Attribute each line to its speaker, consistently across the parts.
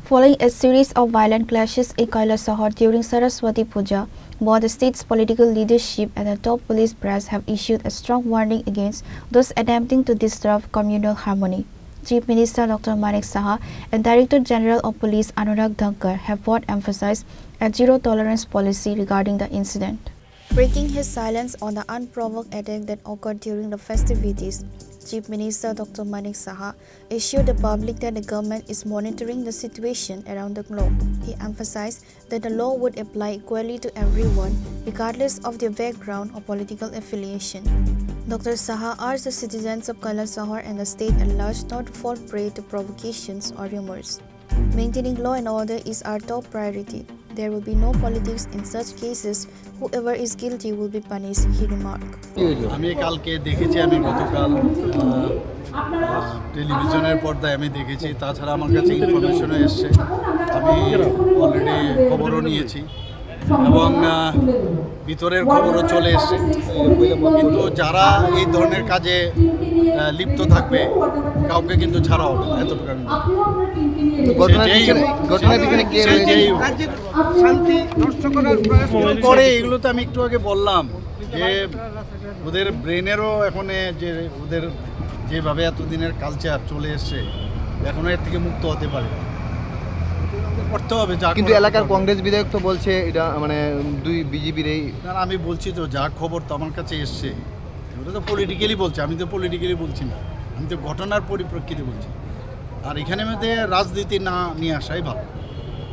Speaker 1: Following a series of violent clashes in Kailashahar during Saraswati Puja, both the state's political leadership and the top police brass have issued a strong warning against those attempting to disrupt communal harmony. Chief Minister Dr. Manik Saha and Director General of Police Anurag Dhankar have both emphasized a zero-tolerance policy regarding the incident. Breaking his silence on the unprovoked attack that occurred during the festivities, Chief Minister Dr. Manik Saha assured the public that the government is monitoring the situation around the globe. He emphasized that the law would apply equally to everyone, regardless of their background or political affiliation. Dr. Saha urged the citizens of Kailashahar and the state at large not to fall prey to provocations or rumors. Maintaining law and order is our top priority. There will be no politics in such cases. Whoever is guilty will be punished, he remarked.
Speaker 2: আমি কালকে দেখেছি, আমি গতকাল টেলিভিশনের পর্দায় আমি দেখেছি, তাছাড়া আমার কাছে ইনফরমেশনও এসছে, আমি অলরেডি খবরও নিয়েছি এবং ভিতরের খবরও চলে এসছে। কিন্তু যারা এই ধরনের কাজে লিপ্ত থাকবে কাউকে কিন্তু ছাড়া হবে না, এত পরে এগুলো তো আমি একটু আগে বললাম যে ওদের ব্রেনেরও এখন যে ওদের যেভাবে এতদিনের কালচার চলে এসছে এখনো এর থেকে মুক্ত হতে পারে করতে হবে।
Speaker 3: কিন্তু এলাকার কংগ্রেস বিধায়ক তো বলছে এটা মানে দুই বিজেপির এই,
Speaker 2: আমি বলছি তো যা খবর তো আমার কাছে এসছে ওটা তো পলিটিক্যালি বলছে, আমি তো পলিটিক্যালি বলছি না, আমি তো ঘটনার পরিপ্রেক্ষিতে বলছি। আর এখানে মধ্যে রাজনীতি না নিয়ে আসাই ভালো।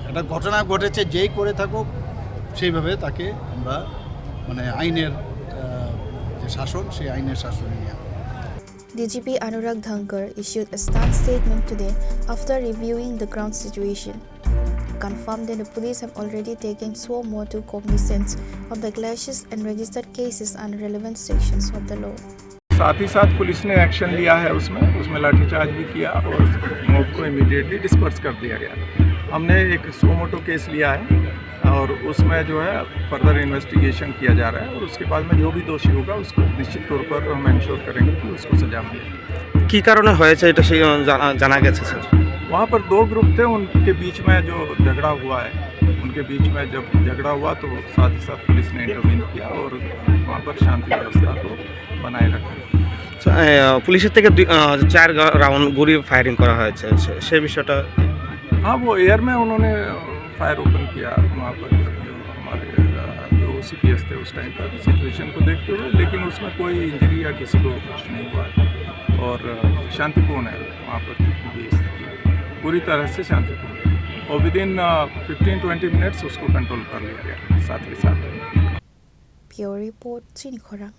Speaker 2: একটা ঘটনা ঘটেছে, যেই করে থাকুক সেইভাবে তাকে আমরা মানে আইনের যে শাসন সেই আইনের শাসনে নিয়ে।
Speaker 1: DGP Anurag Dhankar issued a stern statement today after reviewing the ground situation. He confirmed that the police have already taken more to cognizance of the clashes and registered cases under relevant sections of the law.
Speaker 4: साथ ही साथ police ने action लिया है, उसमें लाठीचार्ज भी किया और mob को इमीडिएटली डिस्पर्स कर दिया गया। हमने एक सोमोटो केस लिया है और उसमें जो है फर्दर इन्वेस्टिगेशन किया जा रहा है और उसके बाद में जो भी दोषी होगा उसको निश्चित तौर पर हम इंश्योर करेंगे कि उसको सजा मिले।
Speaker 5: की कारण হয়েছে এটা সেই জানা গেছে স্যার?
Speaker 4: वहाँ पर दो ग्रुप थे, उनके बीच में जो झगड़ा हुआ है, उनके बीच में जब झगड़ा हुआ तो साथ ही साथ पुलिस ने इंटरवीन किया और वहाँ पर शांति व्यवस्था को बनाए रखा।
Speaker 5: পুলিশের থেকে 4 রাউন্ড গুলি ফায়ারিং করা হয়েছে, সেই বিষয়টা?
Speaker 4: हाँ, वो एयर में उन्होंने फायर ओपन किया वहाँ पर जो हमारे जो OCPS थे उस टाइम पर सिचुएशन को देखते हुए, लेकिन उसमें कोई इंजरी या किसी को कुछ नहीं हुआ और शांतिपूर्ण है वहाँ पर पूरी तरह से शांतिपूर्ण और विदिन 15-20 मिनट्स उसको कंट्रोल कर लिया गया साथ के साथ।
Speaker 1: Pure report, Chini Khorang.